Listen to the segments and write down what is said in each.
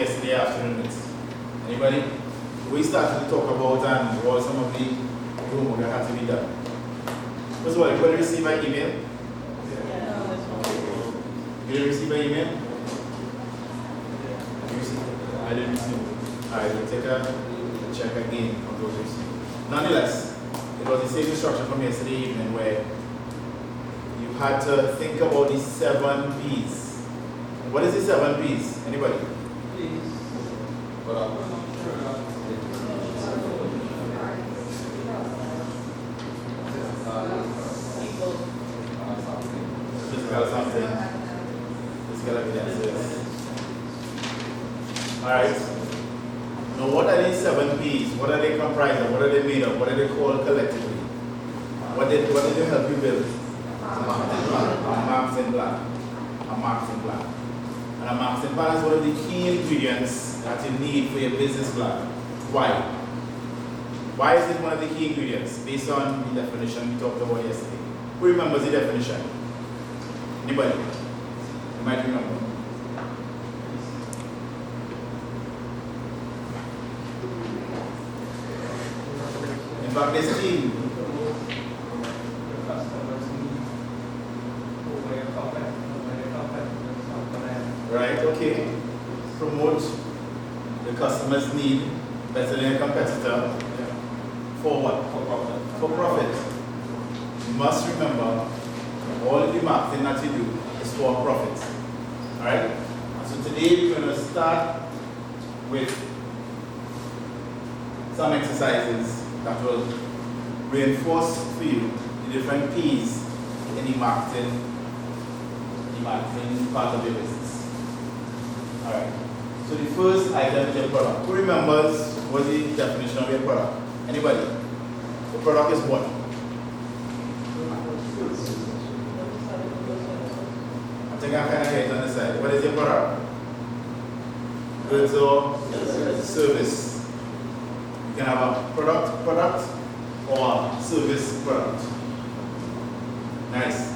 yesterday afternoon. Anybody? We started to talk about and what some of the homework that had to be done. First of all, everybody receive my email? You didn't receive my email? You received it? I didn't receive it. Alright, we'll take a check again on those received. Nonetheless, it was the same instruction from yesterday evening where you had to think about the 7 P's. What is the 7 P's? Anybody? Physical something. Physical evidence. Alright. Now what are these 7 P's? What are they comprised of? What are they made of? What are they called collectively? What did they help you build? A marketing plan. A marketing plan. And a marketing plan is one of the key ingredients that you need for your business plan. Why? Why is it one of the key ingredients? Based on the definition we talked about yesterday. Who remembers the definition? Anybody? You might remember. In fact, this team. Right, okay. Promote the customer's need better than a competitor. For what? For profit. For profit. You must remember, all of the marketing that you do is for profit. Alright? So today we're going to start with some exercises that will reinforce for you the different P's in the marketing part of your business. Alright. So the first item is your product. Who remembers what the definition of your product? Anybody? The product is what? I think I kind of get it on the side. What is your product? Goods or service. You can have a product or service product. Nice.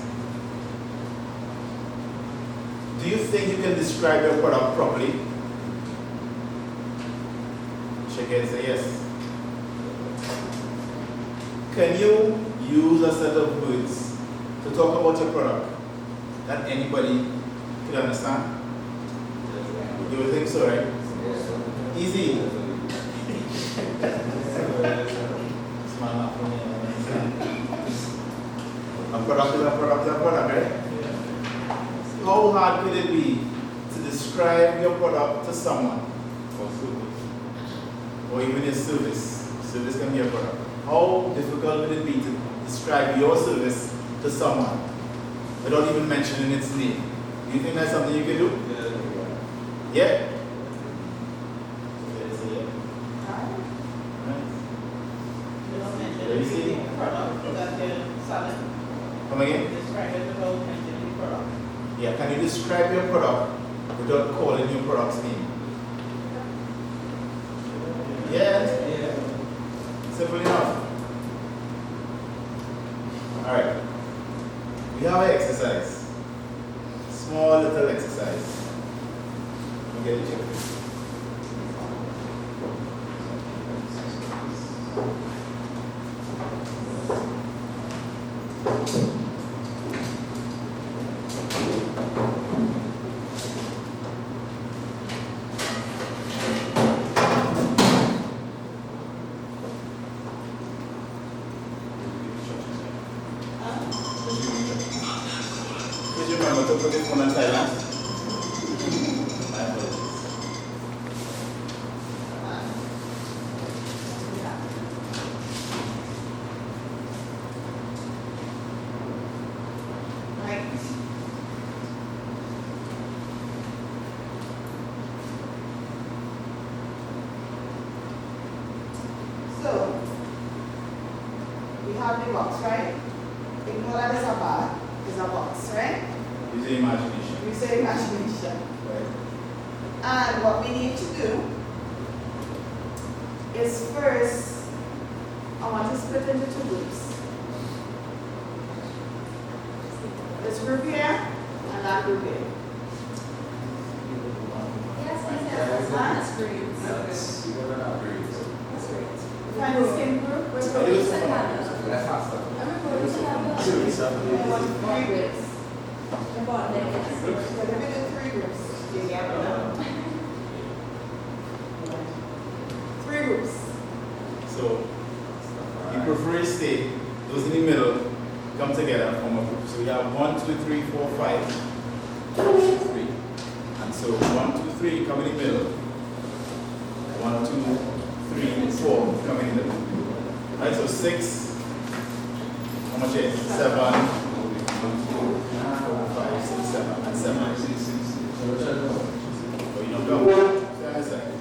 Do you think you can describe your product properly? Shake it and say yes. Can you use a set of words to talk about your product that anybody could understand? You would think so, right? Easy. A product is a product, right? How hard could it be to describe your product to someone? Or even your service? Service can be a product. How difficult would it be to describe your service to someone without even mentioning its name? Do you think that's something you can do? Yeah? Come again? Describe it without mentioning the product. Yeah, can you describe your product without calling your product's name? Yes? Yeah. Simple enough. Alright. We have an exercise. Small little exercise. Okay, check this. Please remember to put the phone on silent. My apologies. Right. So, we have the box, right? Ignore that is a bar, is a box, right? Use your imagination. We say imagination. Right. And what we need to do is first, I want to split into 2 groups. This group here and that group here. Yes, Miss Evans. understand? That's great. That's you're gonna have grades. That's great. Find the same group. We're I do going to some have That's faster. Everybody to have Two, seven, I want 3 groups. about So let me do 3 groups. You get it now? 3 groups. So, you prefer state, those in the middle come together and form a group. So we have 1, 2, 3, 4, 5, 3. And so 1, 2, 3 come in the middle. 1, 2, 3, 4 come in the middle. Right, so 6, how much is it? 7, 1, 2, 4, 5, 6, 7, and 7. So you don't go. Stand a second.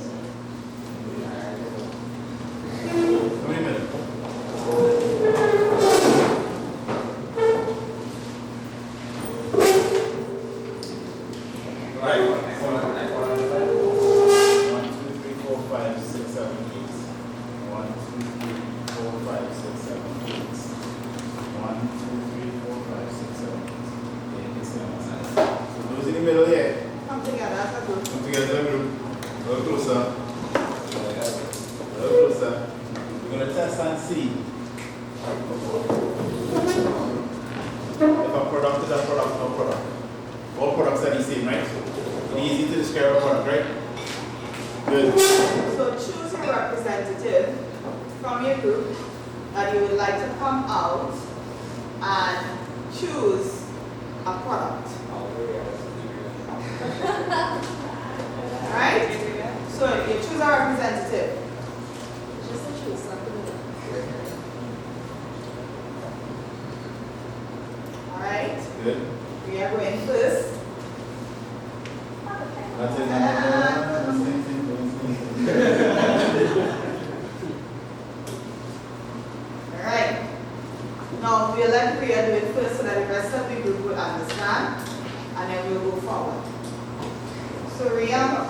Come in the middle. Right. 1, 2, 3, 4, 5, 6, 7, 8. 1, 2, 3, 4, 5, 6, 7, 8. 1, 2, 3, 4, 5, 6, 7, 8. So those in the middle here, Come together as a group. come together as a group. A little closer. A little closer. We're going to test and see if a product is a product or product. All products are the same, right? It's easy to describe a product, right? Good. So choose a representative from your group that you would like to come out and choose a product. Alright? So you choose a representative. just a choose. Alright? Good. We are going first. That's it. Alright. Now we'll let Priya do it first so that the rest of the group will understand, and then we'll go forward. So Ria,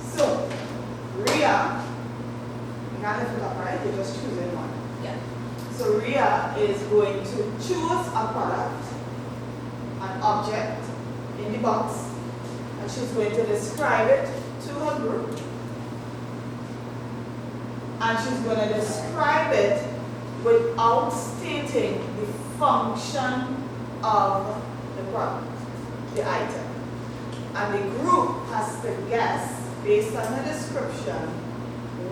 so Ria, you can't lift it up, right? You're just choosing one. Yeah. So Ria is going to choose a product, an object in the box, and she's going to describe it to her group. And she's going to describe it without stating the function of the product, the item. And the group has to guess, based on her description,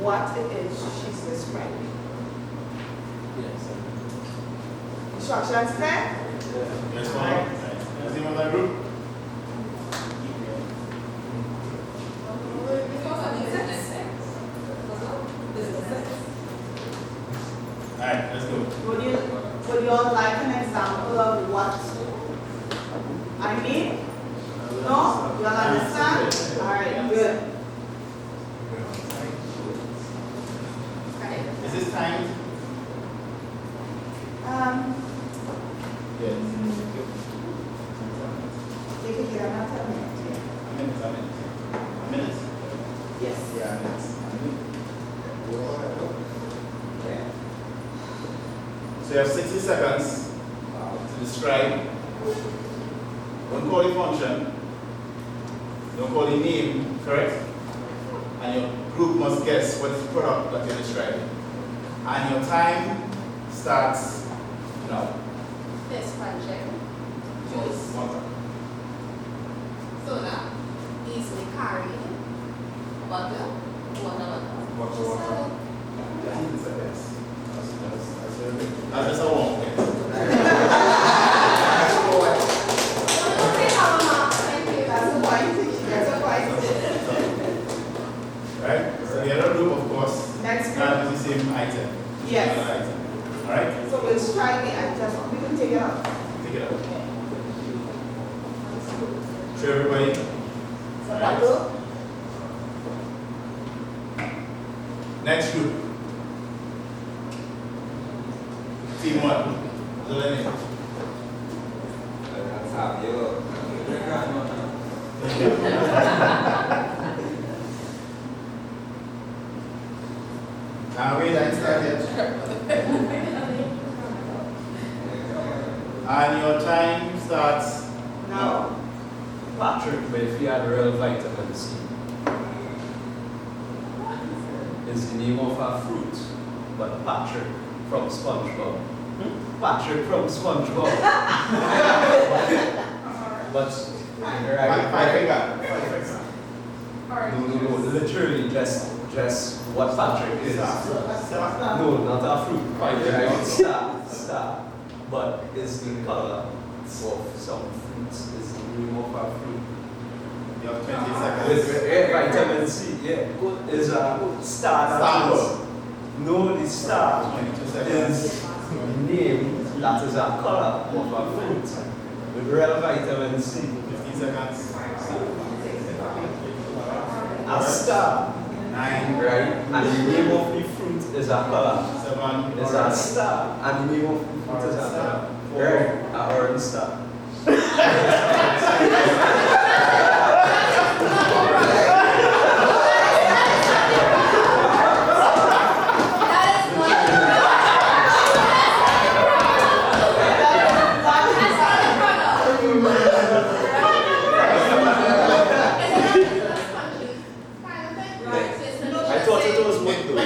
what it is she's describing. Instructions clear? Yes, ma'am. Is anyone in that group? Alright, let's go. Would you all like an example of what I mean? No? You all understand? Alright, good. Is this timed? Yes. You can hear another minute. A minute. Yes. Yeah, minutes. So you have 60 seconds to describe. Don't call the function. Don't call the name, correct? And your group must guess what is the product that you're describing. And your time starts now. This project, juice, soda, easily carried, butter, water. That's a guess. That's just a wrong guess. Right? So the other group, of course, Next now group. is the same item. Yes. Another item. Alright? So we'll strike the item. We can take it out. Take it out. Show everybody. So bottle. Next group. Team what? What's the name? Wait, I started. And your time starts Now. Patrick, but if you had real vitamin C, is the name of a fruit, but Patrick from SpongeBob. Patrick from SpongeBob. But Five finger. no, literally just what Patrick is. No, not a fruit. Right? Star. But is the color of some fruits, is the name of a fruit. You have 20 seconds. With vitamin C, yeah. Is a star. Star. No, the star 22 seconds. is the name that is a color of a fruit. With real vitamin C. 15 seconds. A star. 9, Right? And the name of the fruit is a color. 7, Is a star. And the name of the fruit is a color. Right? A orange star. I thought it was wood though.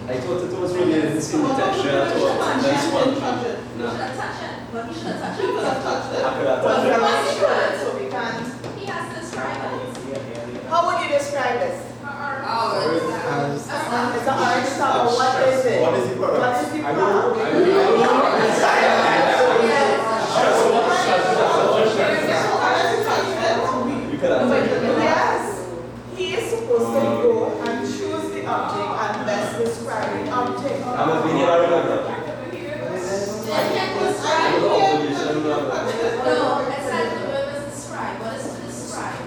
I thought it was really in the same texture at all. Like sponge. No. I could have touched it. So we can't. He has to describe it. How would you describe this? Oh, It's an orange star. What is it? What is the product? What is the I product? You could have touched it. Yes. He is supposed to go and choose the object and best describe the object. I'm a video, I remember. No, it's like the word is describe. What is to describe?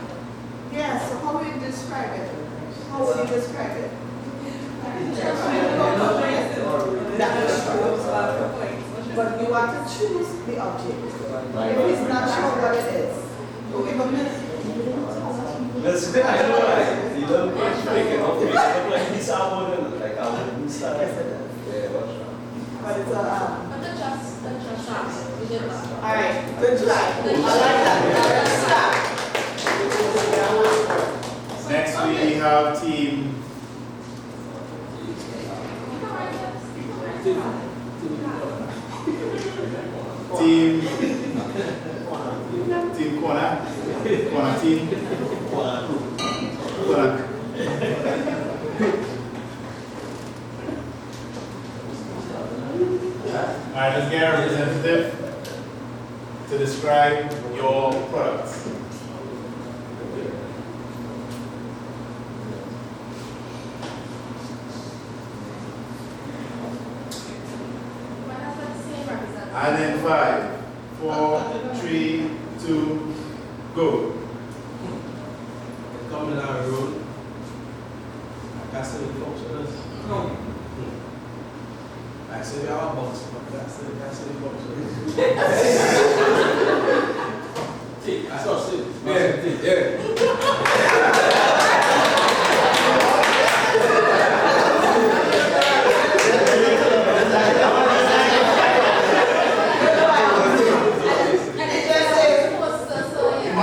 Yes, so how would you describe it? How would you describe it? That is true. But you want to choose the object. If he's not sure what it is, you give a minute. Listen, I know like the little page making up face look like he's a wooden, like a wooden star. Yes, it is. Yeah, what's wrong? But it's a, But the just. We did that. all right, good try. I like that. Stop. Next we have team corner team. Corner. Alright, let's get a representative to describe your products. Why does that same represent? And then 5, 4, 3, 2, go. Come in our room. I got some functions. No. I said, y'all box. I said, functions. I saw it. Yeah. And it just says poster, so yeah.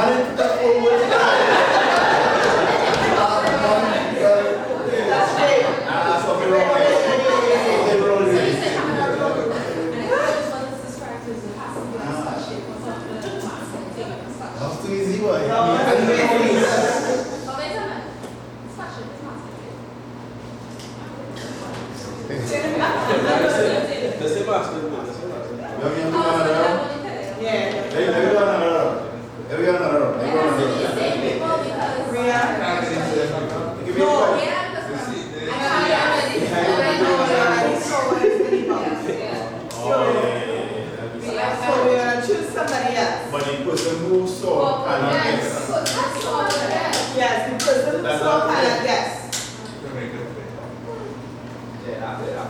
Okay, let's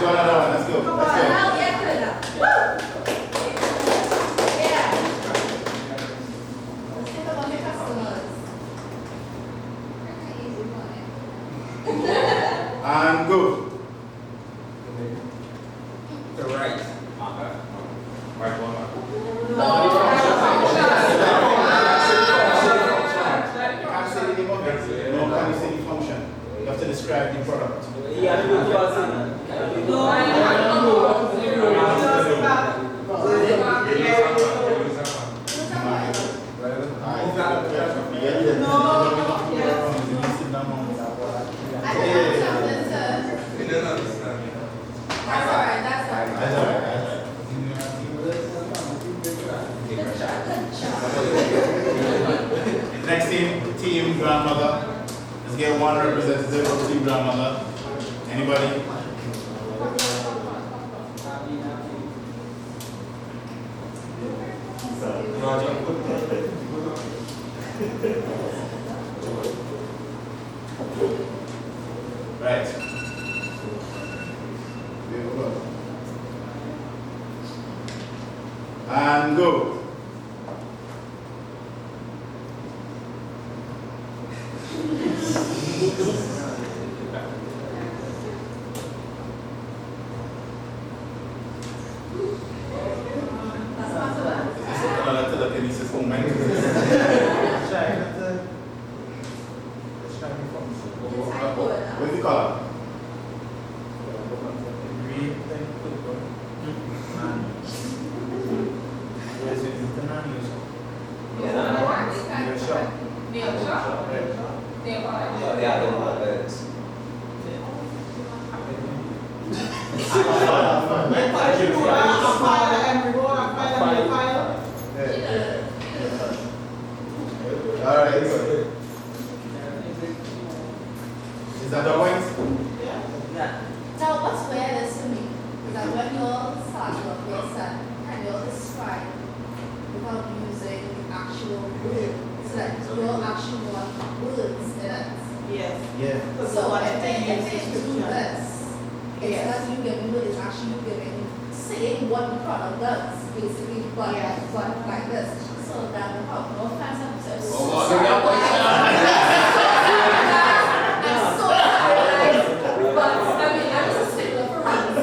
go another one. Let's go. And go. The right. Right one. You can't say the name of it. No, can you say the function? You have to describe the product. Next team grandmother. Let's get one representative of team grandmother. Anybody? Right. And go. What do you call it? Alright. Is that the point? Now, what's weird is to me is that when you start your lesson and you describe without using actual words, like you actually want words in it. Yes. Yeah. So if they do this, it's not you giving words, it's actually you giving, saying what the product does, basically, but like this. So that will help. No offense, I'm so sorry. I'm so sorry, but I mean, I'm just a stickler for reasons.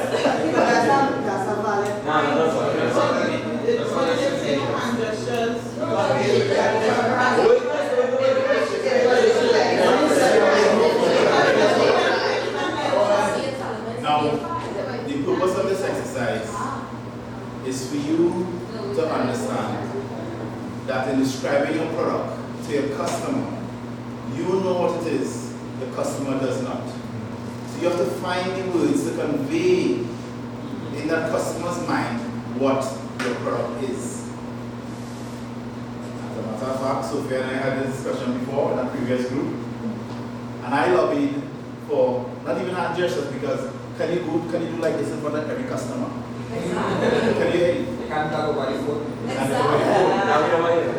That's a valid point. It's what it is in hand gestures. Now, the purpose of this exercise is for you to understand that in describing your product to your customer, you know what it is, the customer does not. So you have to find the words to convey in that customer's mind what your product is. As a matter of fact, Sophia and I had this discussion before in a previous group, and I lobbied for not even hand gestures because can you do like this in front of every customer? Can you?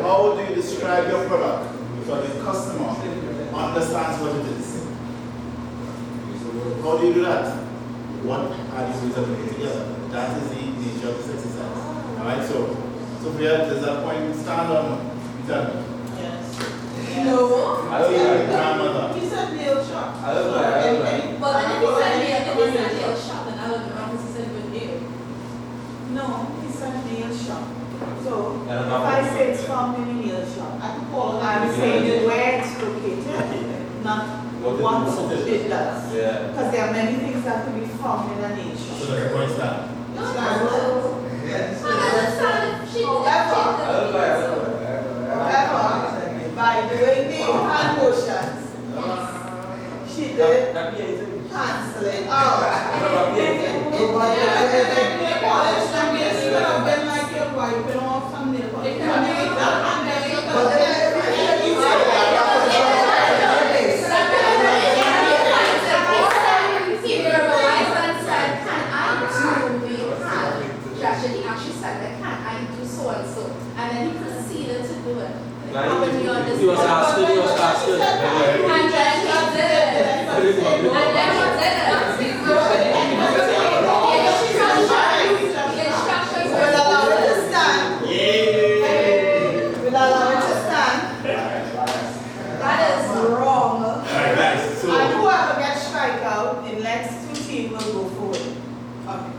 How do you describe your product so the customer understands what it is? How do you do that? What are the ways of putting it together? That is the nature of this exercise. Alright, so Sophia, does that point stand on? Tell me. Yes. No. I don't know, grandmother. He said nail shop. But then if he said nail shop, then I would have wrong because he said good nail. No, he said nail shop. So, I don't if know. I say it's found in a nail shop, I'm saying where it's located, not what it does. Yeah. Because there are many things that can be found in a nail So shop. does the point stand? However, by doing the hand motions, she did cancel it out. Wiping off some nail polish. He actually said that can I do so and so, and then he proceeded to do it. And He was asking. And then he did it. We'll allow it to stand. We'll allow it to stand. That is wrong. Alright, guys, so. And whoever gets strike out, the next two teams will go forward. Okay.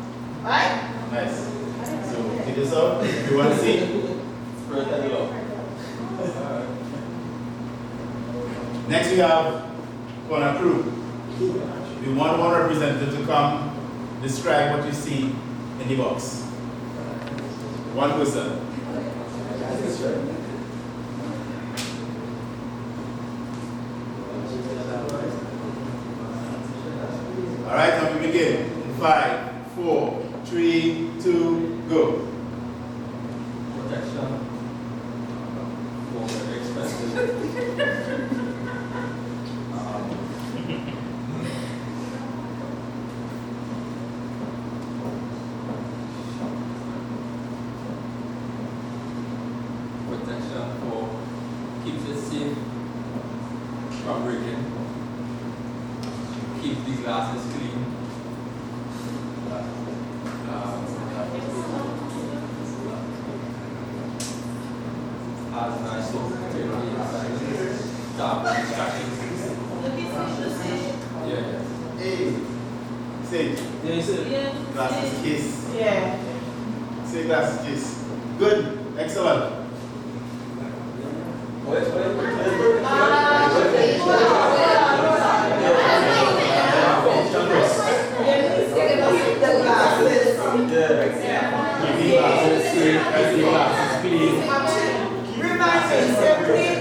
Right? Nice. So, take this out. You want to see? Next we have corner crew. We want one representative to come describe what you see in the box. One person. Alright, now we begin. In 5, 4, 3, 2, go. Protection. For very expensive. Protection for keeps it safe from breaking. Keep the glasses clean. Has nice dark instructions. Yeah. Hey, say, glasses kiss. Yeah. Say glasses kiss. Good, excellent. Keep the glasses. Keep the glasses safe, keep the glasses clean. Remind me, say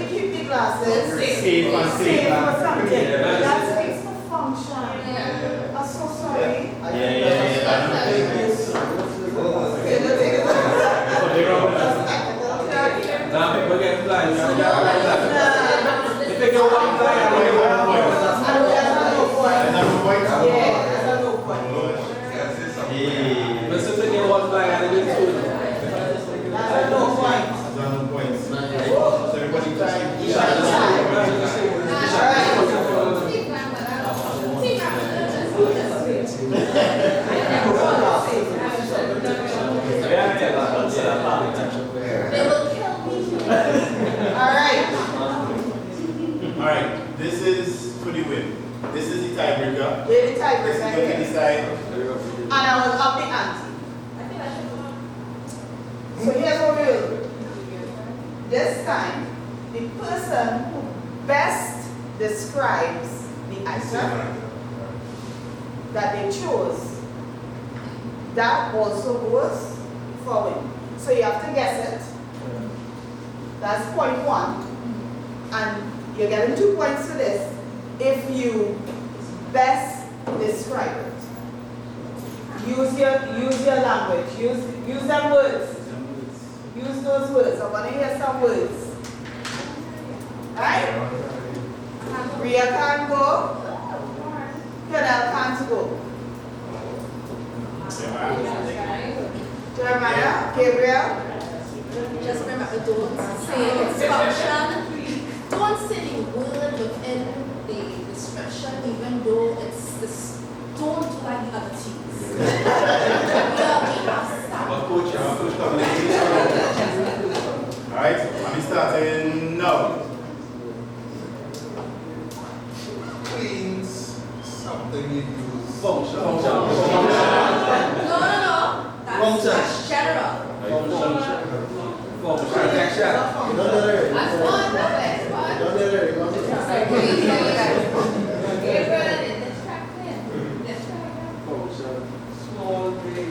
keep the glasses. Safe and Safe safe. for something. Yeah. That's it's for function. I'm so sorry. Okay, let's take it. Now people get blind. If they get one blind, but if they get one blind, they get two. So everybody try. They will kill me. Alright, this is for the win. This is the tiebreaker. We're the This is tiebreaker going to here. decide. And I will up the ante. So here's what we'll do. This time, the person who best describes the item that they chose, that also goes forward. So you have to guess it. That's point one. And you're getting 2 points for this if you best describe it. Use your language. Use them words. Use those words. I want to hear some words. Right? Ria can't go. Canal can't go. Jeremiah, Gabriel. Just remember, don't say its function. Don't say the word within the description, even though it's this. Don't do like the other teams. Alright, I'm starting now. Cleans something you use. Function. No. That's general. Protection. That's one. That's Small, big,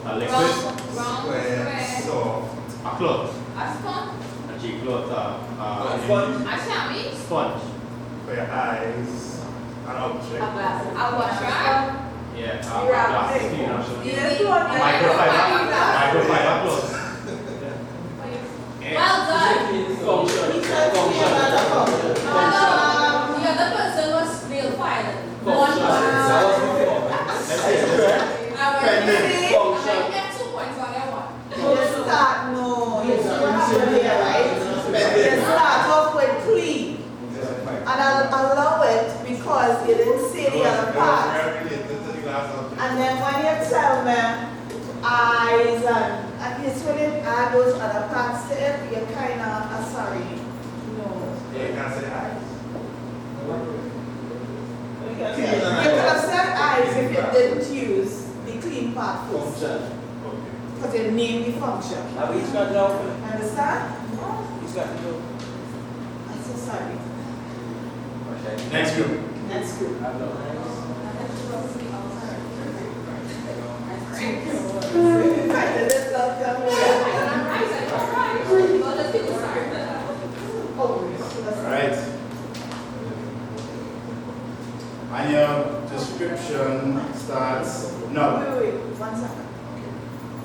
A liquid. square, soft. A cloth. fun. A cheap cloth. Sponge. Sponge. For your eyes. An object. Yeah. Glasses cleaner. Microfiber cloth. Well done. Function. The other person was real violent. Function. That was before. I get 2 points on that one. You start, no, you see what happened here, right? You it's when you add those other parts to it, you're kind of, sorry, no. Yeah, you can't say eyes. You could have said eyes if you didn't use the clean part first. Function. Because you named the function. Now we each got to open. Understand? Each got to do. I'm so sorry. Next group. Next group. I know. Alright. And your description starts. No. Wait, 1 second.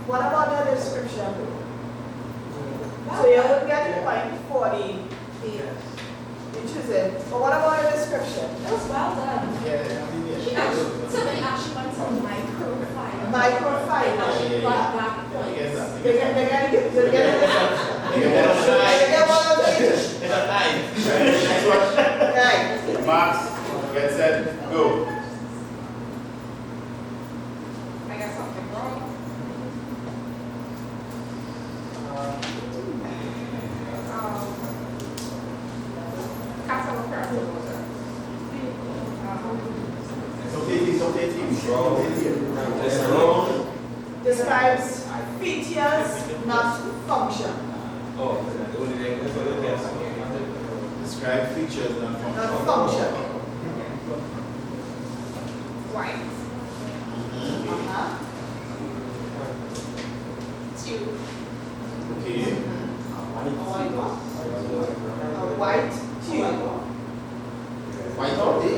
What about the description? So you would get the point for the you choose it. But what about the description? That was well done. Somebody actually wants a microfiber. Microfiber. Actually got back points. Yes, sir. They're gonna get one of these. Next one. Right. Marks, get set, go. I got something wrong. It's okay, team. Let's roll. Describes features, not function. Oh, the only thing that's what it is. Describe features and Not function. function. White. Uh-huh. Two. Okay. A white tube. White all day.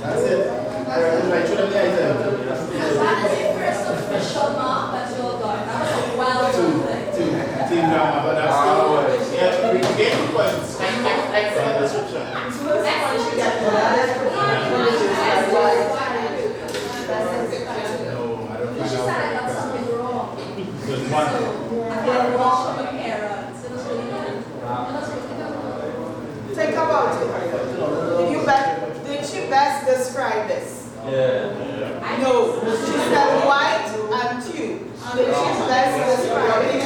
That's it. Right, should have guys That is your first official mark that you're done. That was a well done thing. Team drama, but that's still yeah, we get points. Excellent description. No, I don't She said I got something wrong. Good one. So, I had wrong errands. It was really good. It was really good. Think about it. Did you best describe this? Yeah. I No. She said white and tube. Did she best describe it?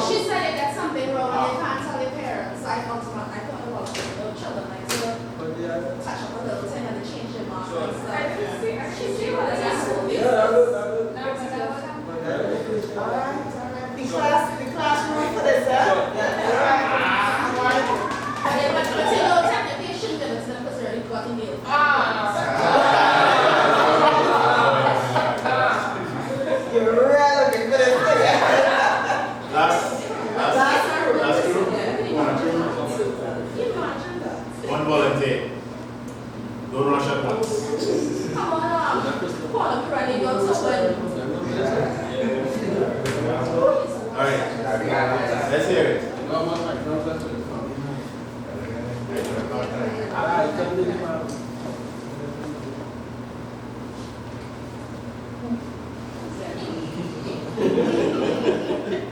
She said you get something wrong and you can't tell your parents. I thought about little children like so touch up a little thing and they change their mind and stuff. She see what it is. Alright. The classroom for this, huh? But you know, technically you shouldn't give it to them because they're already got in the You're really looking for this thing. Last group. One volunteer. Don't rush at once. Come on, Paul and Curry, you're so well. Alright. Let's hear it.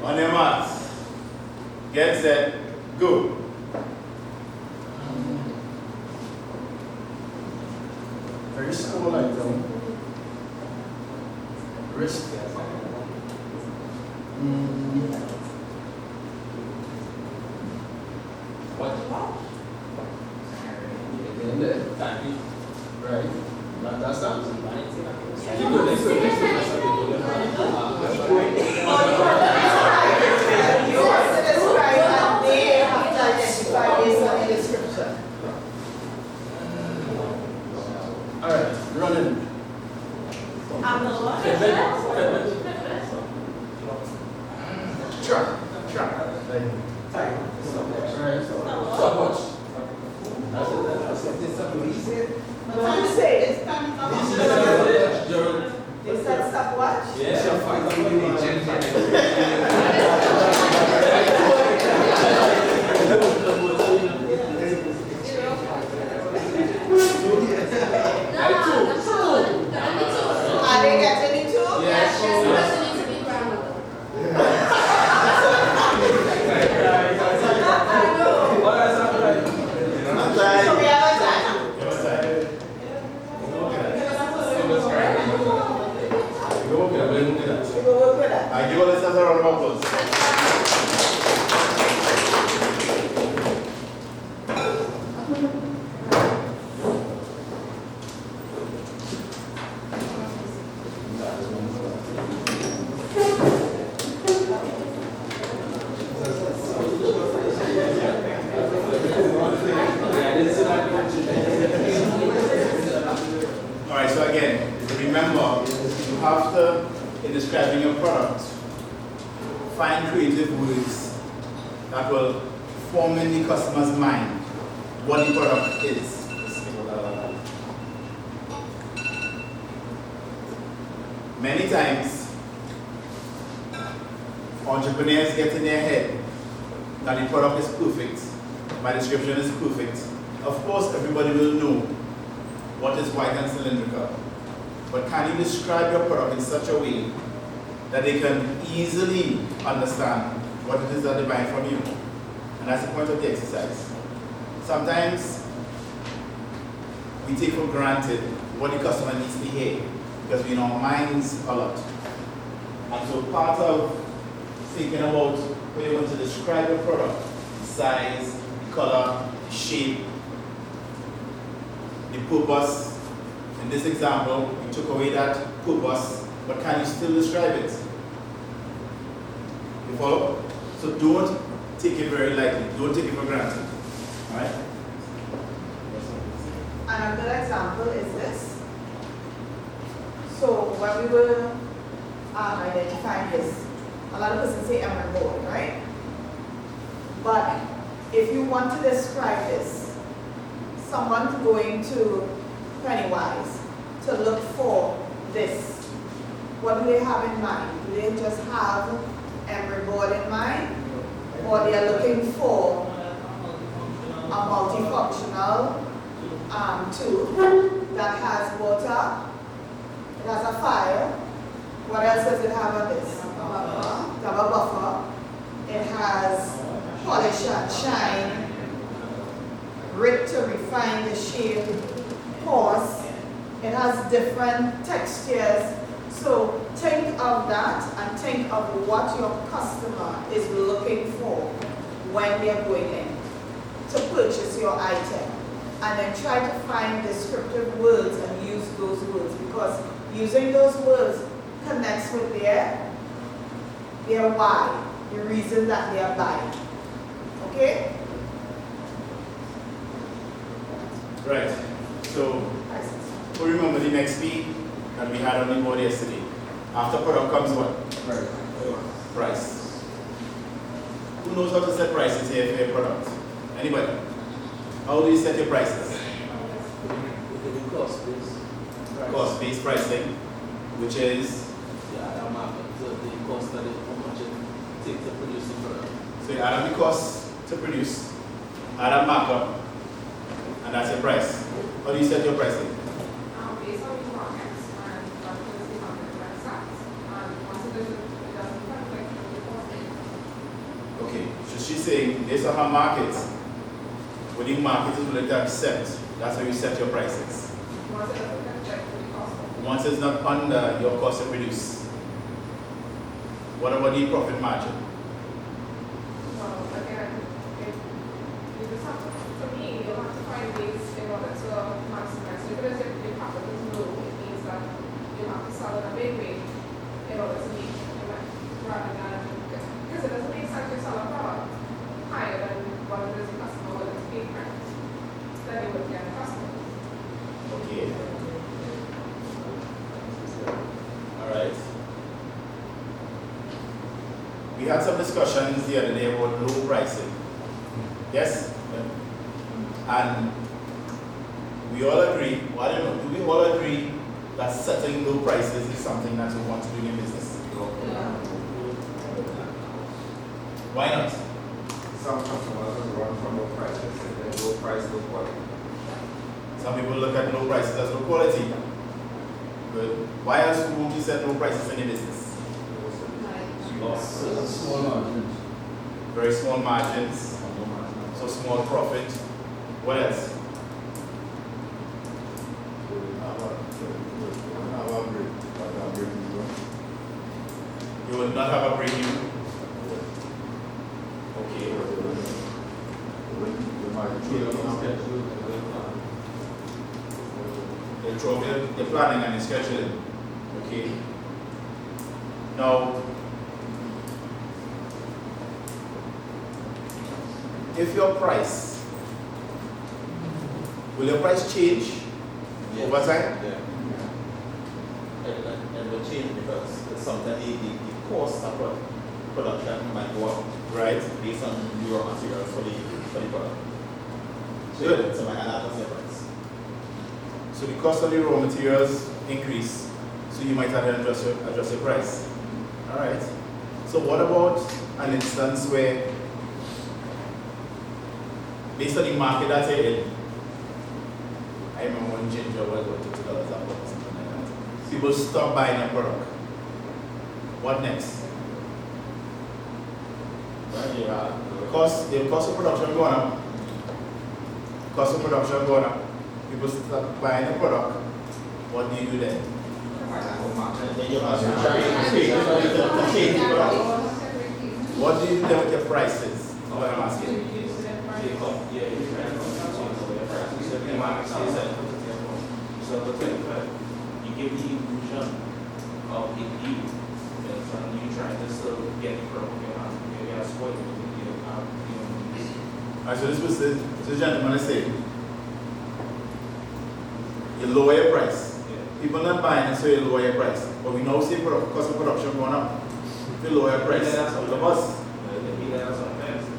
On your marks. Get set. Go. Very small item. Risk. What? In there. Right. That's that. Yours to describe and they have to identify based on the description. All right. Running. I'm the one. Truck. Right. Right. Stopwatch. That's it. What do you say? Is that stopwatch? Are they getting it too? Yes, I give all this as a round of applause. Alright, so again, remember, you have to, in describing your product, find creative words that will form in the customer's mind what the product is. Many times, entrepreneurs get in their head that the product is perfect, my description is perfect. Of course, everybody will know what is white and cylindrical, but can you describe your product in such a way that they can easily understand what it is that they buy from you? And that's the point of the exercise. Sometimes we take for granted what the customer needs to hear because we in our minds a lot. And so part of thinking about where you want to describe your product, the size, the color, the shape, the purpose. In this example, we took away that purpose, but can you still describe it? You follow? So don't take it very lightly. Don't take it for granted. Alright? And a good example is this. So when we were identifying this, a lot of persons say emerald board, right? But if you want to describe this, someone going to Pennywise to look for this, what do they have in mind? Do they just have emerald board in mind? Or they are looking for a multifunctional tool that has water, it has a fire. What else does it have on this? It has a buffer. It has polish and shine, grit to refine the shape, pause. It has different textures. So think of that and think of what your customer is looking for when they're going in to purchase your item. And then try to find descriptive words and use those words, because using those words connects with their why, the reason that they are buying. Okay? Right. So, remember the next P that we had on the board yesterday. After product comes what? Price. Who knows how to set prices here for your product? Anybody? How do you set your prices? Cost-based pricing, which is? The cost that how much it takes to produce the product. So you add up the cost to produce, add up markup, and that's your price. How do you set your pricing? Based on the markets and what is the market price. And once it doesn't conflict with the costing. Okay, so she's saying based on her market, what the market is willing to accept, that's how you set your prices. Once it doesn't conflict with the costing. Once it's not under your cost to produce. What about the profit margin? Well, again, you just have to, for me, you'll have to find ways in order to maximize. So because if the profit is low, it means that you have to sell in a big way in order to make the money. Rather than, because it doesn't make sense to sell a product higher than what it is the customer willing to pay for it. Then you would get a customer. Okay. All right. We had some discussions the other day about low pricing. Yes? And we all agree, well, I don't know, do we all agree that setting low prices is something that we want to do in business? Why not? Some customers run from low prices and then low price, low quality. Some people look at low prices as low quality. Good. Why else won't you set low prices in your business? Small margins. Very small margins, so small profit. What else? You You will not have a break even? Okay. They'll throw the planning and the scheduling. Okay. Now, if your price, will your price change over time? Yeah. And will change because sometimes the cost of production might go up Right? based on your materials for the product. Good. So my add up the price. So the cost of the raw materials increase, so you might have to adjust your price. All right. So what about an instance where, based on the market that you're in, I remember when ginger was $2 a pound or something like that. People stop buying a product. What next? The cost of production going up. Cost of production going up. People start buying the product. What do you do then? Then you must change the product. What do you do then with your prices? What I'm asking. So the thing that you give the illusion of a deal, and you trying to still get the product, you get a spoil, Alright, so this was the gentleman is saying, you lower your price. People not buying it, so you lower your price. But we now see cost of production going up. If you lower your price, Yeah, all of us.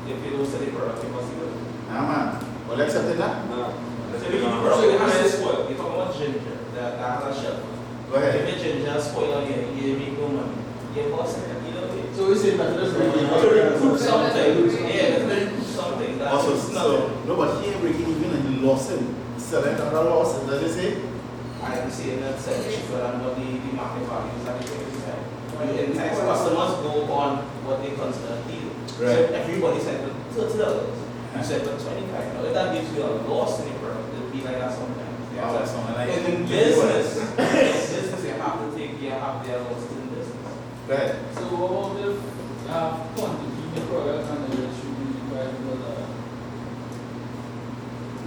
if you don't sell the product, you must do it. Nah man, well accepting that? So if you product, it has to spoil. You're talking about ginger, that has a shelf. Go ahead. If the ginger spoil again, you make no money. You're boss, you know. So we say that that's really To recoup something, yeah, to recoup something. That Also, is so, nothing. no, but he ain't breaking even and he lost it. Selling at a loss, does it say? I am saying that cheaper than what the market value is at the time. You entice customers go on what they consider a deal. Right. So everybody said $30. You said for $25. Now if that gives you a loss in the product, it'll be like that sometimes. Oh, that's something like In business, you have to take your losses in business. Go ahead. So what about if quantity in the product and the distribution price was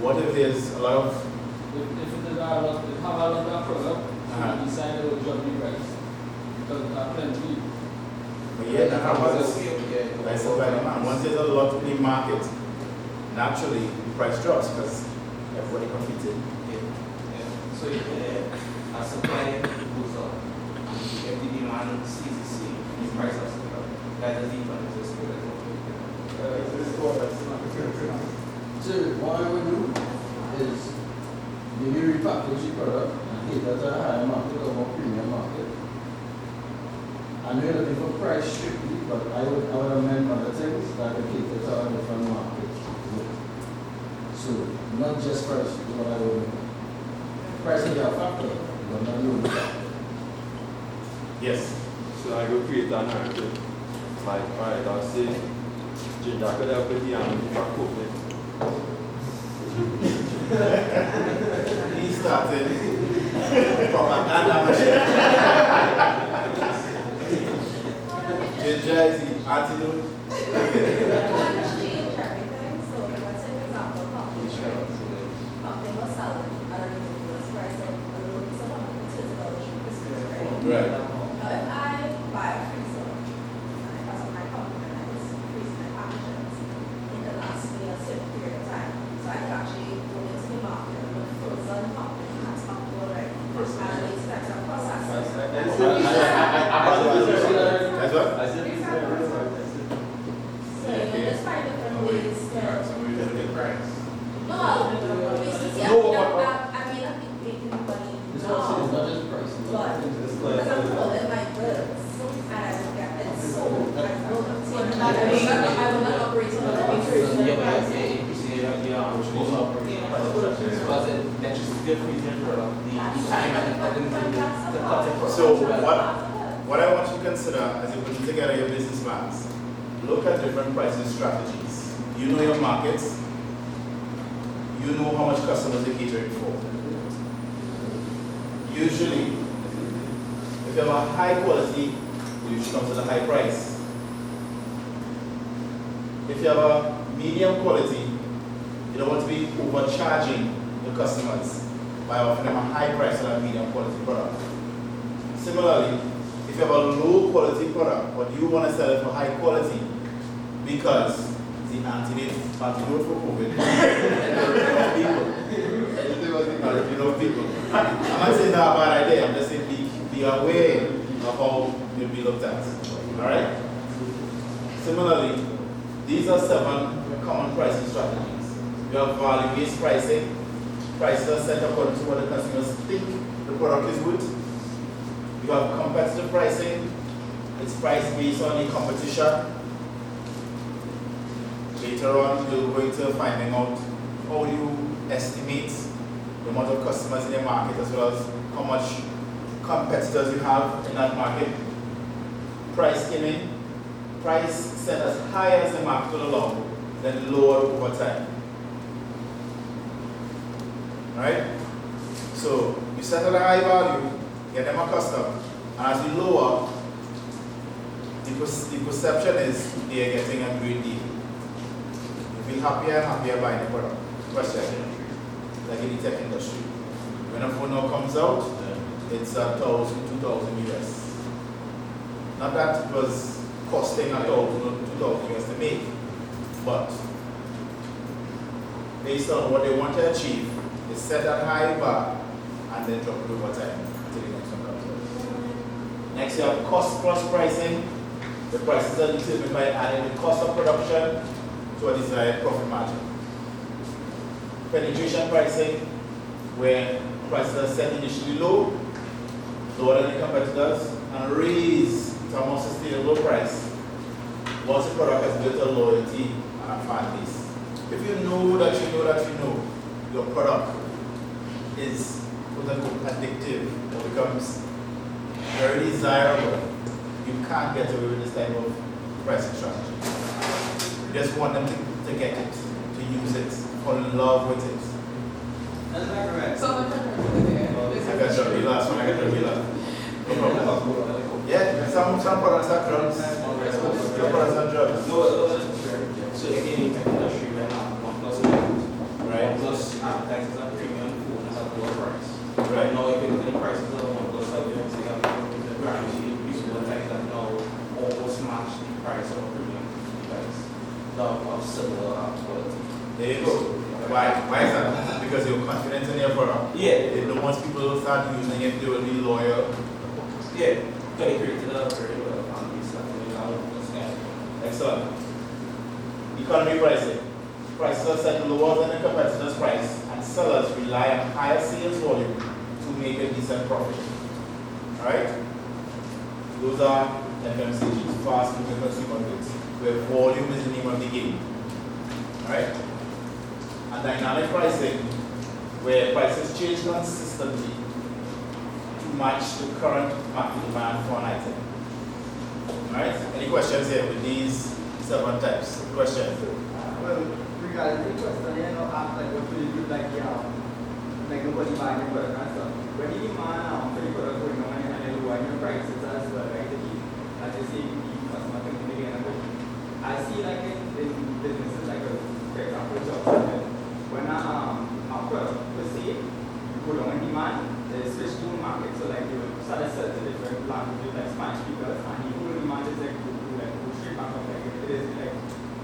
What if there's a lot of, if it is a lot, if have a lot of product, Uh-huh. you decide to drop the price because it have plenty. but yeah, that's how much is, that's supply and demand. Once there's a lot in the market, naturally the price drops because everybody competing. So a supply goes up. If the demand sees the same, the price of the product. That is the difference. So what I would do is maybe repackage the product and hit at a higher market or more premium market. I know you're looking for price strictly, but I would amend other things that can cater to our different markets. So not just price is what I would do. Price is a factor, but not the only factor. Yes. So I go create a narrative. Like, alright, I'll say, ginger could help with the cook. He started propaganda machine. Ginger is the antidote. Right. Now, if I buy a freezer, because of my company, and I was increasing my packages in the last year, certain period of time, so I could actually go into the market and look frozen company and have something already. And it's like a process. That's what? So, just find different ways to. So we just get price. No, basically, I mean, I think making money It's not now, just price. but because I'm pulling my goods and I will get it sold, I will not operate on the basis. So what I want you to consider as you put together your business plans, look at different pricing strategies. You know your markets. You know how much customers they're catering for. Usually, if you have a high quality you should come to the high price. If you have a medium quality, you don't want to be overcharging the customers by offering them a high price on a medium quality product. Similarly, if you have a low quality product, but you want to sell it for high quality because the antidote for COVID, people. I'm not saying that's a bad idea, I'm just saying be aware of how you'll be looked at. Alright? Similarly, these are 7 common pricing strategies. You have value-based pricing. Prices are set according to what the consumers think the product is worth. You have competitive pricing. It's priced based on the competition. Later on, we'll go into finding out how you estimate the amount of customers in your market as well as how much competitors you have in that market. Price skimming. Price set as high as the market will allow, then lower over time. Right? So you set at a high value, get them accustomed, and as you lower, the perception is they are getting a great deal. You feel happier and happier buying the product. Question, like in the tech industry. When a phone now comes out, it's 1,000, 2,000 US. Not that it was costing 1,000 or 2,000 US to make, but based on what they want to achieve, they set that high bar and then drop it over time until the next one comes out. Next, you have cost plus pricing. The prices are determined by adding the cost of production to a desired profit margin. Penetration pricing, where prices are set initially low, lower than the competitors, and raise to a more sustainable price once the product has built a loyalty and a fan base. If you know that you know that you know your product is addictive or becomes very desirable, you can't get away with this type of pricing strategy. You just want them to get it, to use it, fall in love with it. That's not correct. So much I got your real last one, I got your real last. No problem. Yeah, some products are drugs. Some products are drugs. So again, in tech industry right now, OnePlus Right. OnePlus advertises a premium phone at a lower price. Right. Now, if you look at the prices of OnePlus, like you say, the brand useful type that now almost match the price of a premium device. Of similar quality. There you go. Why is that? Because you're confident in your product. Yeah. They don't want people to start using it, they will be loyal. Yeah. They created a very well foundation stuff. Excellent. Economy pricing. Prices are set lower than the competitor's price, and sellers rely on higher sales volume to make a decent profit. Alright? Those are FMCGs, fast moving consumer goods, where volume is the name of the game. Alright? And dynamic pricing, where prices change consistently to match the current market demand for an item. Alright? Any questions here with these 7 types? Questions? Well, regarding the question, after what will you do, like nobody buying your product and stuff. When the demand for the product going on and then lowering your prices as well, right? As you see, the customer can make it. I see like in businesses like, for example, jobs, when a product per se, you go down in demand, they switch to a market. So like you start to sell to different languages like Spanish speakers, and the whole demand is like go straight back up. Like it is like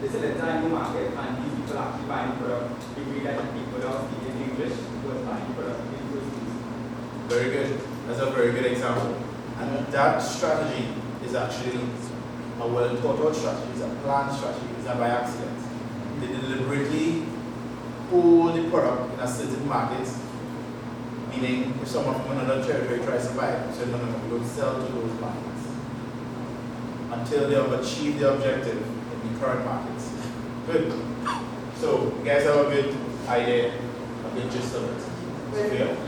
this is the entire new market, and these people are actually buying the product. We read that the people that are speaking English was buying the product in those things. Very good. That's a very good example. And that strategy is actually a well thought out strategy. It's a planned strategy. It's not by accident. They deliberately hold the product in a certain market, meaning if someone from another territory tries to buy it, so no, we don't sell to those markets until they have achieved the objective in the current markets. Good. So you guys have a good idea, a good gist of it.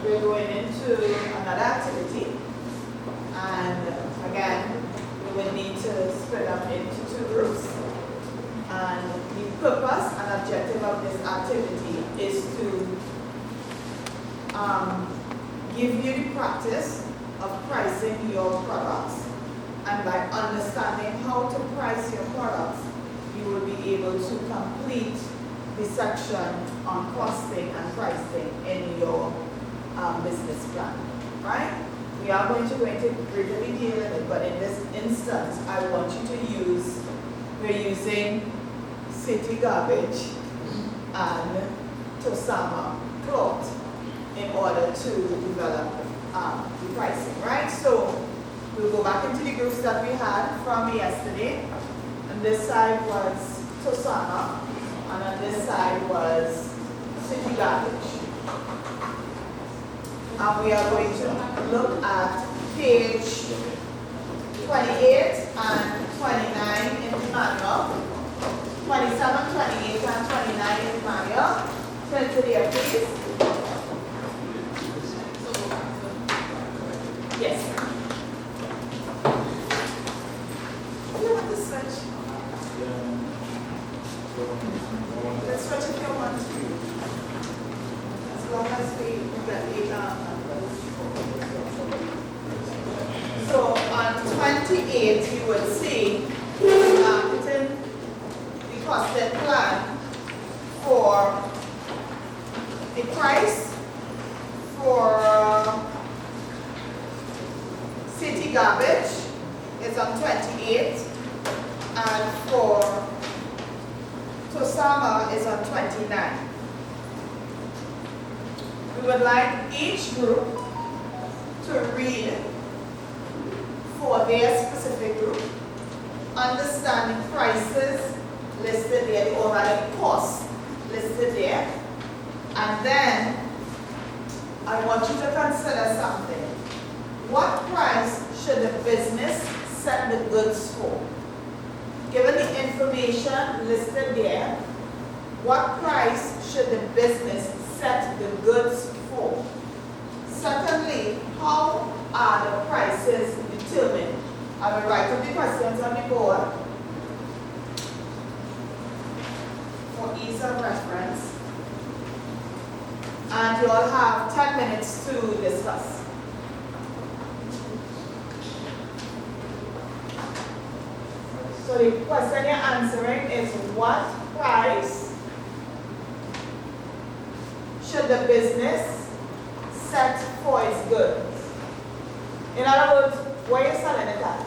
We're going into another activity, and again, we will need to split up into 2 groups. And the purpose and objective of this activity is to give you the practice of pricing your products And by understanding how to price your products, you will be able to complete the section on costing and pricing in your business plan, right? We are going to go into greater detail in it, but in this instance, I want you to use, we're using city garbage and Tosama cloth in order to develop the pricing, right? So we'll go back into the groups that we had from yesterday. And this side was Tosama, and on this side was city garbage. And we are going to look at page 28 and 29 in the manual. 27, 28, and 29 in the manual. Turn to there, please. Yes. You want to switch? Let's switch if you want to. As long as we get the So on 28, you would see putting the costed plan for the price for city garbage is on 28, and for Tosama is on 29. We would like each group to read for their specific group, understanding prices listed there, the overall costs listed there, and then I want you to consider something. What price should the business set the goods for? Given the information listed there, what price should the business set the goods for? Secondly, how are the prices determined? I will write up the questions on the board for ease of reference. And you all have 10 minutes to discuss. So the question you're answering is, what price should the business set for its goods? In other words, where are you selling it at?